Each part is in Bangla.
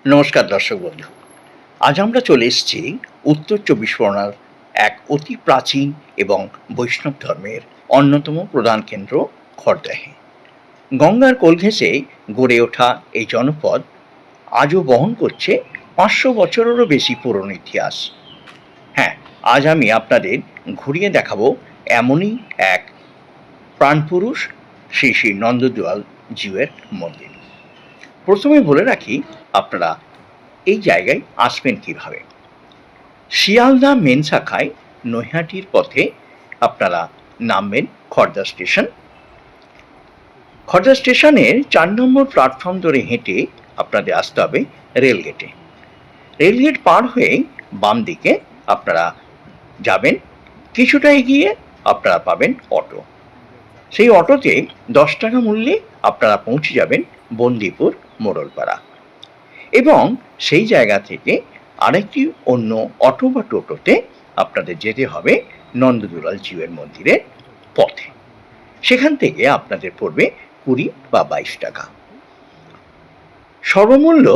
নমস্কার দর্শক বন্ধু। আজ আমরা চলে এসেছি উত্তর চব্বিশ পরগনার এক অতি প্রাচীন এবং বৈষ্ণব ধর্মের অন্যতম প্রধান কেন্দ্র খড়দহে। গঙ্গার কোল ঘেঁষে গড়ে ওঠা এই জনপদ আজও বহন করছে ৫০০ বছরেরও বেশি পুরনো ইতিহাস। হ্যাঁ, আজ আমি আপনাদের ঘুরিয়ে দেখাবো এমনই এক প্রাণপুরুষ শ্রী শ্রী নন্দদুয়াল জিউয়ের মন্দির। প্রথমে বলে রাখি, আপনারা এই জায়গায় আসবেন কিভাবে। শিয়ালদা মেন শাখায় নৈহাটির পথে আপনারা নামবেন খড়দা স্টেশন। খড়দা স্টেশনের ৪ নম্বর প্ল্যাটফর্ম ধরে হেঁটে আপনাদের আসতে হবে রেলগেটে। রেলগেট পার হয়ে বাম দিকে আপনারা যাবেন, কিছুটা এগিয়ে আপনারা পাবেন অটো। সেই অটোতে ১০ টাকা মূল্যে আপনারা পৌঁছে যাবেন বন্দিপুর মোড়লপাড়া, এবং সেই জায়গা থেকে আরেকটি অন্য অটো বা টোটোতে আপনাদের যেতে হবে নন্দদুলাল জিউয়ের মন্দিরের পথে। সেখান থেকে আপনাদের পড়বে ২০ বা ২২ টাকা। সর্বমূল্য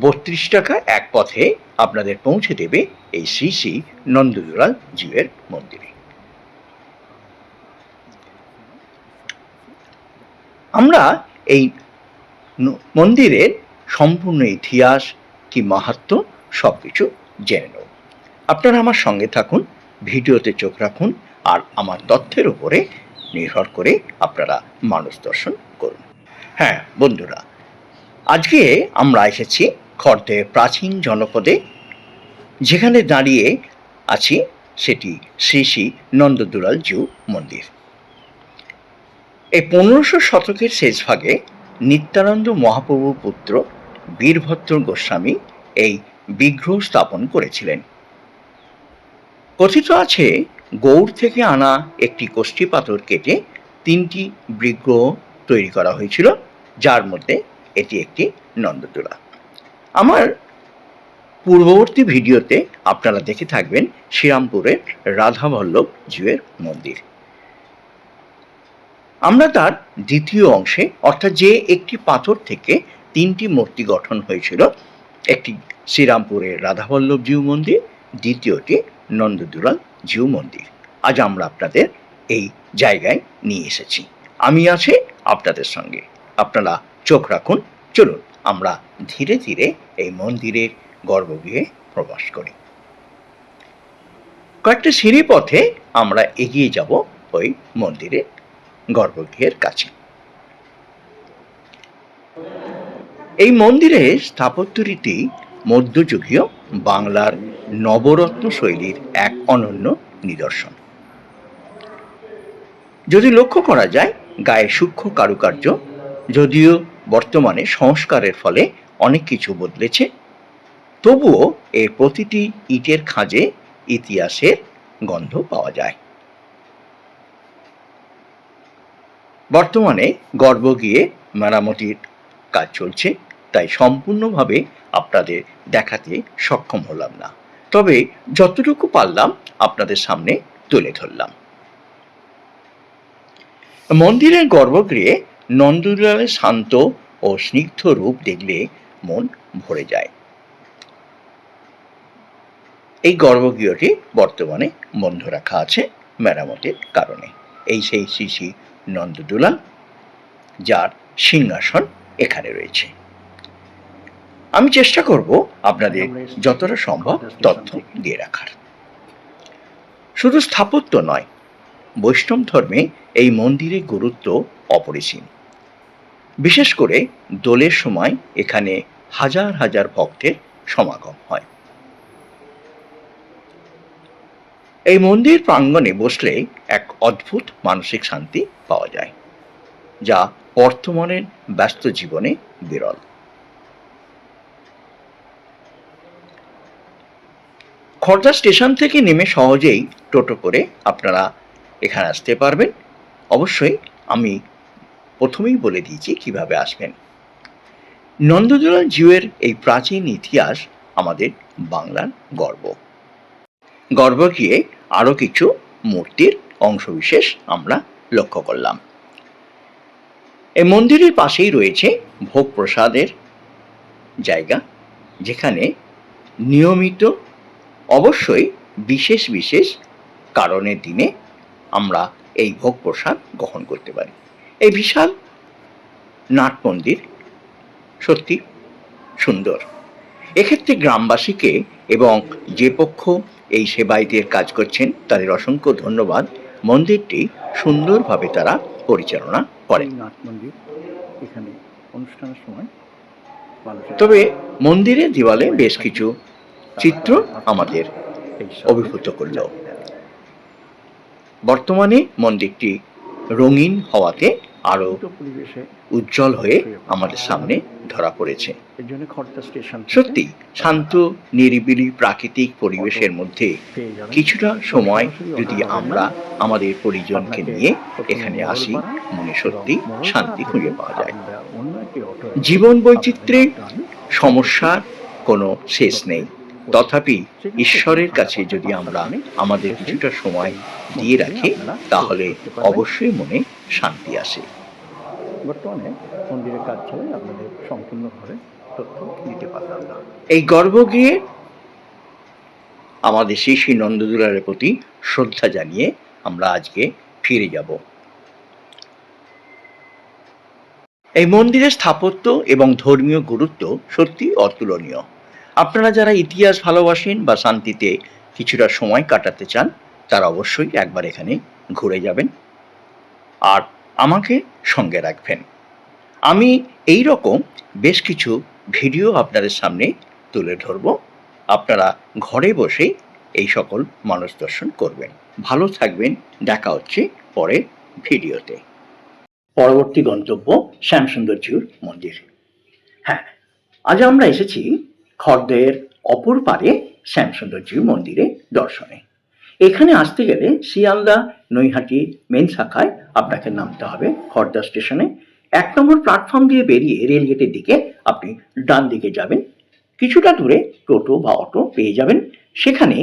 ৩২ টাকা এক পথে আপনাদের পৌঁছে দেবে এই শ্রী শ্রী নন্দদুলাল জিউয়ের মন্দিরে। আমরা এই মন্দিরের সম্পূর্ণ ইতিহাস, কি মাহাত্ম্য, সব কিছু জেনে নেব। আপনারা আমার সঙ্গে থাকুন, ভিডিওতে চোখ রাখুন, আর আমার তথ্যের উপরে নির্ভর করে আপনারা মানুষ দর্শন করুন। হ্যাঁ বন্ধুরা, আজকে আমরা এসেছি খড়দহে প্রাচীন জনপদে। যেখানে দাঁড়িয়ে আছি সেটি শ্রী শ্রী নন্দদুলাল জিউ মন্দির। এই ১৫০০ শতকের শেষ ভাগে নিত্যানন্দ মহাপ্রভুর পুত্র বীরভদ্র গোস্বামী এই বিগ্রহ স্থাপন করেছিলেন। কথিত আছে, গৌড় থেকে আনা একটি কষ্টি পাথর কেটে ৩টি বিগ্রহ তৈরি করা হয়েছিল, যার মধ্যে এটি একটি নন্দদুলা। আমার পূর্ববর্তী ভিডিওতে আপনারা দেখে থাকবেন শ্রীরামপুরের রাধাবল্লভ জিউয়ের মন্দির। আমরা তার দ্বিতীয় অংশে, অর্থাৎ যে একটি পাথর থেকে ৩টি মূর্তি গঠন হয়েছিল, একটি শ্রীরামপুরের রাধাবল্লভ জিউ মন্দির, দ্বিতীয়টি নন্দদুলাল জিউ মন্দির, আজ আমরা আপনাদের এই জায়গায় নিয়ে এসেছি। আমি আছি আপনাদের সঙ্গে, আপনারা চোখ রাখুন। চলুন আমরা ধীরে ধীরে এই মন্দিরের গর্ভগৃহে প্রবেশ করি। কয়েকটা সিঁড়ি পথে আমরা এগিয়ে যাব ওই মন্দিরের গর্ভগৃহের কাছে। এই মন্দিরের স্থাপত্য রীতি মধ্যযুগীয় বাংলার নবরত্ন শৈলীর এক অনন্য নিদর্শন। যদি লক্ষ্য করা যায়, গায়ে সূক্ষ্ম কারুকার্য, যদিও বর্তমানে সংস্কারের ফলে অনেক কিছু বদলেছে, তবুও এর প্রতিটি ইটের খাঁজে ইতিহাসের গন্ধ পাওয়া যায়। বর্তমানে গর্ভগৃহে মেরামতির কাজ চলছে, তাই সম্পূর্ণভাবে আপনাদের দেখাতে সক্ষম হলাম না, তবে যতটুকু পারলাম আপনাদের সামনে তুলে ধরলাম। মন্দিরের গর্ভগৃহে নন্দদুলালের শান্ত ও স্নিগ্ধ রূপ দেখলে মন ভরে যায়। এই গর্ভগৃহটি বর্তমানে বন্ধ রাখা আছে মেরামতের কারণে। এই সেই শ্রী শ্রী নন্দদুলাল, যার সিংহাসন এখানে রয়েছে। আমি চেষ্টা করব আপনাদের যতটা সম্ভব তথ্য দিয়ে রাখার। শুধু স্থাপত্য নয়, বৈষ্ণব ধর্মে এই মন্দিরের গুরুত্ব অপরিসীম। বিশেষ করে দোলের সময় এখানে হাজার হাজার ভক্তের সমাগম হয়। এই মন্দির প্রাঙ্গণে বসলে এক অদ্ভুত মানসিক শান্তি পাওয়া যায়, যা বর্তমানের ব্যস্ত জীবনে বিরল। খড়দা স্টেশন থেকে নেমে সহজেই টোটো করে আপনারা এখানে আসতে পারবেন। অবশ্যই আমি প্রথমেই বলে দিয়েছি কিভাবে আসবেন। নন্দদুলাল জিউয়ের এই প্রাচীন ইতিহাস আমাদের বাংলার গর্ব। গর্ভগৃহে আরও কিছু মূর্তির অংশবিশেষ আমরা লক্ষ্য করলাম। এই মন্দিরের পাশেই রয়েছে ভোগ প্রসাদের জায়গা, যেখানে নিয়মিত অবশ্যই বিশেষ বিশেষ কারণের দিনে আমরা এই ভোগ প্রসাদ গ্রহণ করতে পারি। এই বিশাল নাট মন্দির সত্যি সুন্দর। এক্ষেত্রে গ্রামবাসীকে এবং যে পক্ষ এই সেবায়িতের কাজ করছেন তাদের অসংখ্য ধন্যবাদ। মন্দিরটি সুন্দরভাবে তারা পরিচালনা করেন। নাট মন্দির এখানে অনুষ্ঠানের সময়, তবে মন্দিরের দেওয়ালে বেশ কিছু চিত্র আমাদের অভিভূত করল। বর্তমানে মন্দিরটি রঙিন হওয়াতে আরো উজ্জ্বল হয়ে আমাদের সামনে ধরা পড়েছে। সত্যি শান্ত নিরিবিলি প্রাকৃতিক পরিবেশের মধ্যে কিছুটা সময় যদি আমরা আমাদের পরিজনকে নিয়ে এখানে আসি, মনে সত্যি শান্তি খুঁজে পাওয়া যায়। জীবন বৈচিত্র্যে সমস্যার কোনো শেষ নেই, তথাপি ঈশ্বরের কাছে যদি আমরা আমাদের কিছুটা সময় দিয়ে রাখি তাহলে অবশ্যই মনে শান্তি আসে। বর্তমানে মন্দিরের কাজ চলে, আপনাদের সম্পূর্ণভাবে তথ্য দিতে পারলাম না। এই গর্ভগৃহে আমাদের শ্রী শ্রী নন্দদুলারের প্রতি শ্রদ্ধা জানিয়ে আমরা আজকে ফিরে যাব। এই মন্দিরের স্থাপত্য এবং ধর্মীয় গুরুত্ব সত্যি অতুলনীয়। আপনারা যারা ইতিহাস ভালোবাসেন বা শান্তিতে কিছুটা সময় কাটাতে চান তারা অবশ্যই একবার এখানে ঘুরে যাবেন আর আমাকে সঙ্গে রাখবেন। আমি এই রকম বেশ কিছু ভিডিও আপনাদের সামনে তুলে ধরব। আপনারা ঘরে বসে এই সকল মানুষ দর্শন করবেন। ভালো থাকবেন, দেখা হচ্ছে পরের ভিডিওতে। পরবর্তী গন্তব্য শ্যামসুন্দরজিউর মন্দির। হ্যাঁ, আজ আমরা এসেছি খড়দহের অপর পারে শ্যামসুন্দরজিউ মন্দিরে দর্শনে। এখানে আসতে গেলে শিয়ালদা নৈহাটি মেন শাখায় আপনাকে নামতে হবে খড়দা স্টেশনে। 1 নম্বর প্ল্যাটফর্ম দিয়ে বেরিয়ে রেলগেটের দিকে আপনি ডান দিকে যাবেন, কিছুটা দূরে টোটো বা অটো পেয়ে যাবেন। সেখানে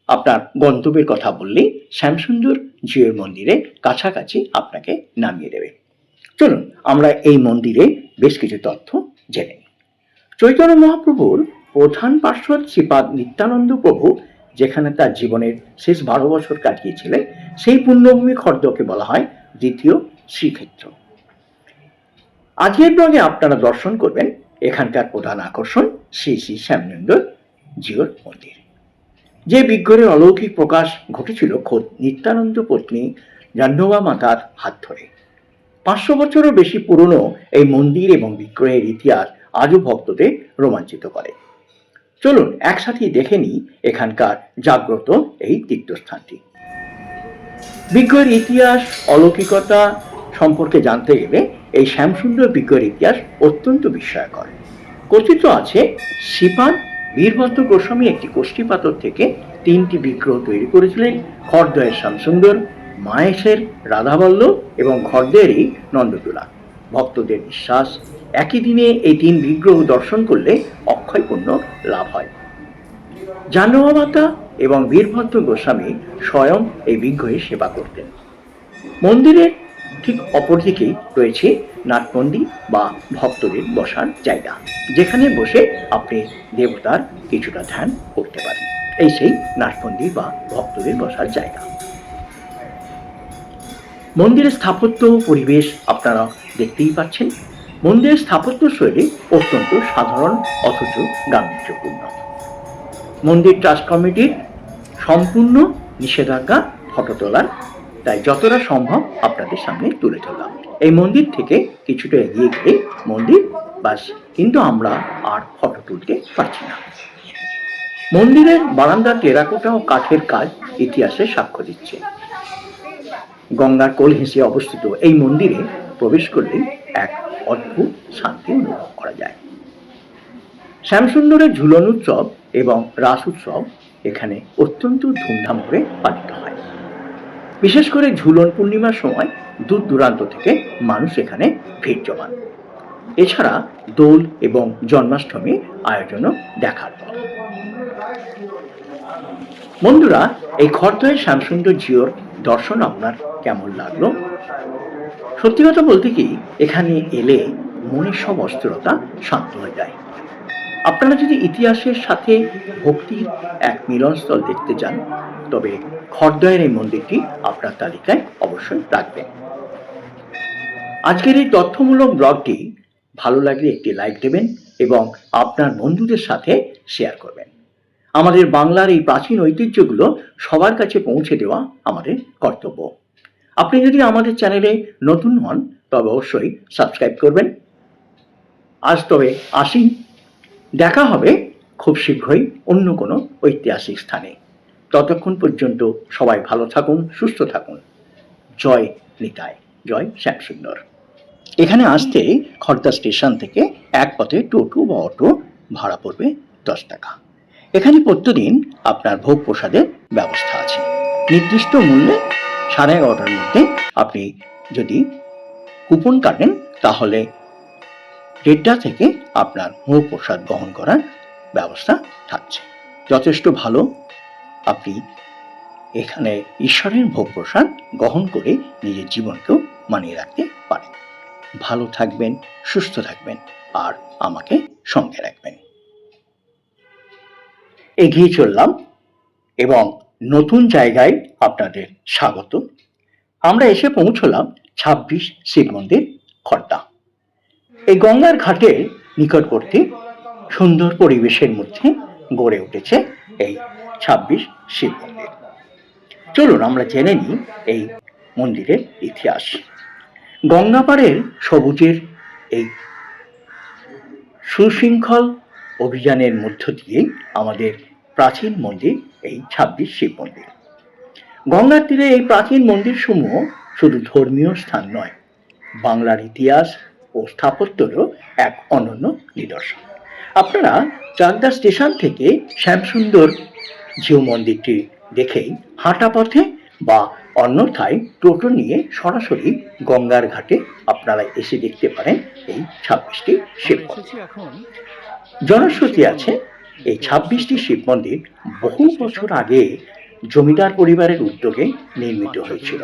আপনার গন্তব্যের কথা বললেই শ্যামসুন্দর জিউর মন্দিরে কাছাকাছি আপনাকে নামিয়ে দেবে। চলুন আমরা এই মন্দিরে বেশ কিছু তথ্য জেনে নিই। চৈতন্য মহাপ্রভুর প্রধান পার্শ্বদ শ্রীপাদ নিত্যানন্দ প্রভু যেখানে তার জীবনের শেষ 12 বছর কাটিয়েছিলেন সেই পুণ্যভূমি খড়দহকে বলা হয় দ্বিতীয় শ্রীক্ষেত্র। আজকের ব্লগে আপনারা দর্শন করবেন এখানকার প্রধান আকর্ষণ শ্রী শ্রী শ্যামসুন্দর জিউর মন্দির। যে বিগ্রহের অলৌকিক প্রকাশ ঘটেছিল খোদ নিত্যানন্দ পত্নী জাহ্নবা মাতার হাত ধরে। 500 বছরের বেশি পুরনো এই মন্দির এবং বিগ্রহের ইতিহাস আজও ভক্তদের রোমাঞ্চিত করে। চলুন একসাথে দেখে নিই এখানকার জাগ্রত এই তীর্থস্থানটি। বিগ্রহের ইতিহাস অলৌকিকতা সম্পর্কে জানতে গেলে এই শ্যামসুন্দর বিগ্রহের ইতিহাস অত্যন্ত বিস্ময়কর। কথিত আছে শ্রীপাদ বীরভদ্র গোস্বামী একটি কোষ্ঠী পাথর থেকে 3টি বিগ্রহ তৈরি করেছিলেন। খড়দহের শ্যামসুন্দর, মাহেশের রাধাবল্লভ এবং খড়দহেরই নন্দতুলা। ভক্তদের বিশ্বাস একই দিনে এই 3 বিগ্রহ দর্শন করলে অক্ষয় পুণ্য লাভ হয়। জাহ্নবা মাতা এবং বীরভদ্র গোস্বামী স্বয়ং এই বিগ্রহের সেবা করতেন। মন্দিরের ঠিক অপরদিকেই রয়েছে নাটমন্দির বা ভক্তদের বসার জায়গা, যেখানে বসে আপনি দেবতার কিছুটা ধ্যান করতে পারেন। এই সেই নাটমন্দির বা ভক্তদের বসার জায়গা। মন্দিরের স্থাপত্য পরিবেশ আপনারা দেখতেই পাচ্ছেন। মন্দিরের স্থাপত্য শৈলী অত্যন্ত সাধারণ অথচ গাম্ভীর্যপূর্ণ। মন্দির ট্রাস্ট কমিটির সম্পূর্ণ নিষেধাজ্ঞা ফটো তোলার, তাই যতটা সম্ভব আপনাদের সামনে তুলে ধরলাম। এই মন্দির থেকে কিছুটা এগিয়ে গেলে মন্দির বাস, কিন্তু আমরা আর ফটো তুলতে পারছি না। মন্দিরের বারান্দা টেরাকোটা ও কাঠের কাজ ইতিহাসে সাক্ষ্য দিচ্ছে। গঙ্গার কোল ঘেঁষে অবস্থিত এই মন্দিরে প্রবেশ করলে এক অদ্ভুত শান্তি অনুভব করা যায়। শ্যামসুন্দরের ঝুলন উৎসব এবং রাস উৎসব এখানে অত্যন্ত ধুমধাম করে পালিত হয়। বিশেষ করে ঝুলন পূর্ণিমার সময় দূর দূরান্ত থেকে মানুষ এখানে ভিড় জমান। এছাড়া দোল এবং জন্মাষ্টমী আয়োজনও দেখার পর। বন্ধুরা, এই খড়দহের শ্যামসুন্দর জিউর দর্শন আপনার কেমন লাগলো? সত্যি কথা বলতে কি, এখানে এলে মনের সব অস্থিরতা শান্ত হয়ে যায়। আপনারা যদি ইতিহাসের সাথে ভক্তির এক মিলনস্থল দেখতে চান, তবে খড়দহের এই মন্দিরটি আপনার তালিকায় অবশ্যই রাখবেন। আজকের এই তথ্যমূলক ব্লগটি ভালো লাগলে একটি লাইক দেবেন এবং আপনার বন্ধুদের সাথে শেয়ার করবেন। আমাদের বাংলার এই প্রাচীন ঐতিহ্যগুলো সবার কাছে পৌঁছে দেওয়া আমাদের কর্তব্য। আপনি যদি আমাদের চ্যানেলে নতুন হন, তবে অবশ্যই সাবস্ক্রাইব করবেন। আজ তবে আসি, দেখা হবে খুব শীঘ্রই অন্য কোনো ঐতিহাসিক স্থানে। ততক্ষণ পর্যন্ত সবাই ভালো থাকুন, সুস্থ থাকুন। জয় নিতাই, জয় শ্যামসুন্দর। এখানে আসতে খড়দা স্টেশন থেকে এক পথে টোটো বা অটো ভাড়া পড়বে 10 টাকা। এখানে প্রত্যেকদিন আপনার ভোগ প্রসাদের ব্যবস্থা আছে। নির্দিষ্ট মূল্যে 11:30টার মধ্যে আপনি যদি কুপন কাটেন, তাহলে 1:30 থেকে আপনার ভোগ প্রসাদ গ্রহণ করার ব্যবস্থা থাকছে। যথেষ্ট ভালো। আপনি এখানে ঈশ্বরের ভোগ প্রসাদ গ্রহণ করে নিজের জীবনকেও মানিয়ে রাখতে পারেন। ভালো থাকবেন, সুস্থ থাকবেন আর আমাকে সঙ্গে রাখবেন। এগিয়ে চললাম এবং নতুন জায়গায় আপনাদের স্বাগত। আমরা এসে পৌঁছলাম 26 শিব মন্দির, খড়দা। এই গঙ্গার ঘাটের নিকটবর্তী সুন্দর পরিবেশের মধ্যে গড়ে উঠেছে এই 26 শিব মন্দির। চলুন আমরা জেনে নিই এই মন্দিরের ইতিহাস। গঙ্গাপাড়ের সবুজের এই সুশৃঙ্খল অভিযানের মধ্য দিয়েই আমাদের প্রাচীন মন্দির এই 26 শিব মন্দির। গঙ্গার তীরে এই প্রাচীন মন্দিরসমূহ শুধু ধর্মীয় স্থান নয়, বাংলার ইতিহাস ও স্থাপত্যেরও এক অনন্য নিদর্শন। আপনারা চাকদা স্টেশন থেকে শ্যামসুন্দর জিউ মন্দিরটি দেখেই হাঁটা পথে বা অন্যথায় টোটো নিয়ে সরাসরি গঙ্গার ঘাটে আপনারা এসে দেখতে পারেন এই 26টি শিব মন্দির। জনশ্রুতি আছে এই 26টি শিব মন্দির বহু বছর আগে জমিদার পরিবারের উদ্যোগে নির্মিত হয়েছিল।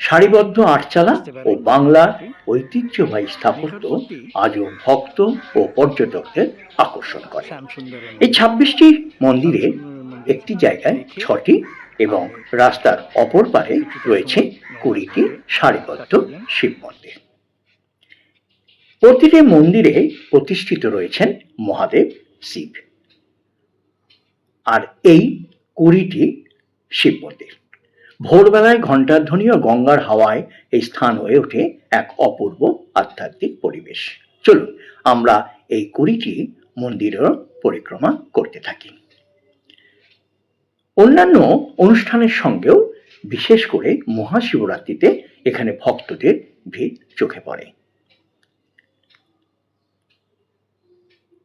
সারিবদ্ধ আটচালা ও বাংলার ঐতিহ্যবাহী স্থাপত্য আজও ভক্ত ও পর্যটকদের আকর্ষণ করে। এই 26টি মন্দিরের একটি জায়গায় 6টি এবং রাস্তার অপর পারে রয়েছে 20টি সারিবদ্ধ শিব মন্দির। প্রতিটি মন্দিরে প্রতিষ্ঠিত রয়েছেন মহাদেব শিব। আর এই 20টি শিব মন্দির ভোরবেলায় ঘণ্টার ধ্বনি ও গঙ্গার হাওয়ায় এই স্থান হয়ে ওঠে এক অপূর্ব আধ্যাত্মিক পরিবেশ। চলুন আমরা এই 20টি মন্দিরের পরিক্রমা করতে থাকি। অন্যান্য অনুষ্ঠানের সঙ্গেও বিশেষ করে মহাশিবরাত্রিতে এখানে ভক্তদের ভিড় চোখে পড়ে।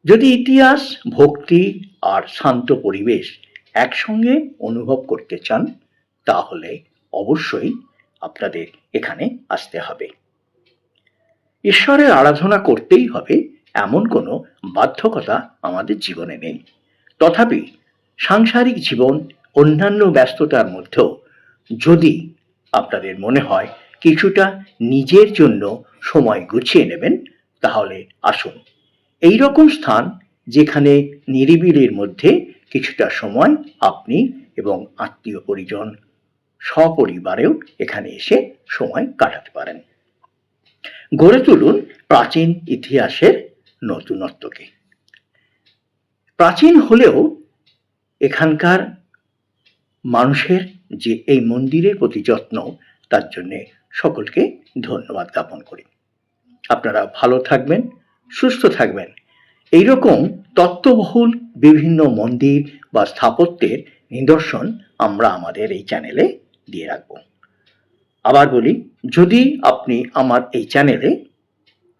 যদি ইতিহাস, ভক্তি আর শান্ত পরিবেশ একসঙ্গে অনুভব করতে চান, তাহলে অবশ্যই আপনাদের এখানে আসতে হবে। ঈশ্বরের আরাধনা করতেই হবে এমন কোনো বাধ্যকতা আমাদের জীবনে নেই। তথাপি সাংসারিক জীবন, অন্যান্য ব্যস্ততার মধ্যেও যদি আপনাদের মনে হয় কিছুটা নিজের জন্য সময় গুছিয়ে নেবেন, তাহলে আসুন। এই রকম স্থান যেখানে নিরিবিলির মধ্যে কিছুটা সময় আপনি এবং আত্মীয় পরিজন সপরিবারেও এখানে এসে সময় কাটাতে পারেন। গড়ে তুলুন প্রাচীন ইতিহাসের নতুনত্বকে। প্রাচীন হলেও এখানকার মানুষের যে এই মন্দিরের প্রতি যত্ন, তার জন্য সকলকে ধন্যবাদ জ্ঞাপন করি। আপনারা ভালো থাকবেন, সুস্থ থাকবেন। এইরকম তত্ত্ববহুল বিভিন্ন মন্দির বা স্থাপত্যের নিদর্শন আমরা আমাদের এই চ্যানেলে দিয়ে রাখব। আবার বলি, যদি আপনি আমার এই চ্যানেলে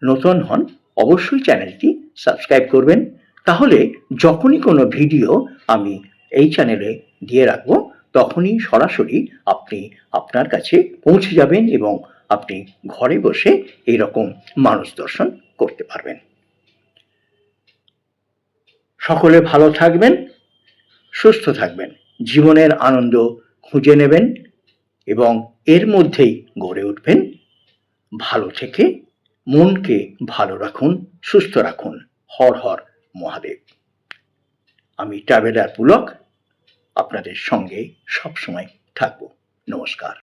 নতুন হন, অবশ্যই চ্যানেলটি সাবস্ক্রাইব করবেন। তাহলে যখনই কোনো ভিডিও আমি এই চ্যানেলে দিয়ে রাখবো, তখনই সরাসরি আপনি আপনার কাছে পৌঁছে যাবেন এবং আপনি ঘরে বসে এইরকম মানুষ দর্শন করতে পারবেন। সকলে ভালো থাকবেন, সুস্থ থাকবেন, জীবনের আনন্দ খুঁজে নেবেন এবং এর মধ্যেই গড়ে উঠবেন। ভালো থেকে মনকে ভালো রাখুন, সুস্থ রাখুন। হর হর মহাদেব। আমি ট্রাভেলার পুলক আপনাদের সঙ্গে সবসময় থাকব। নমস্কার।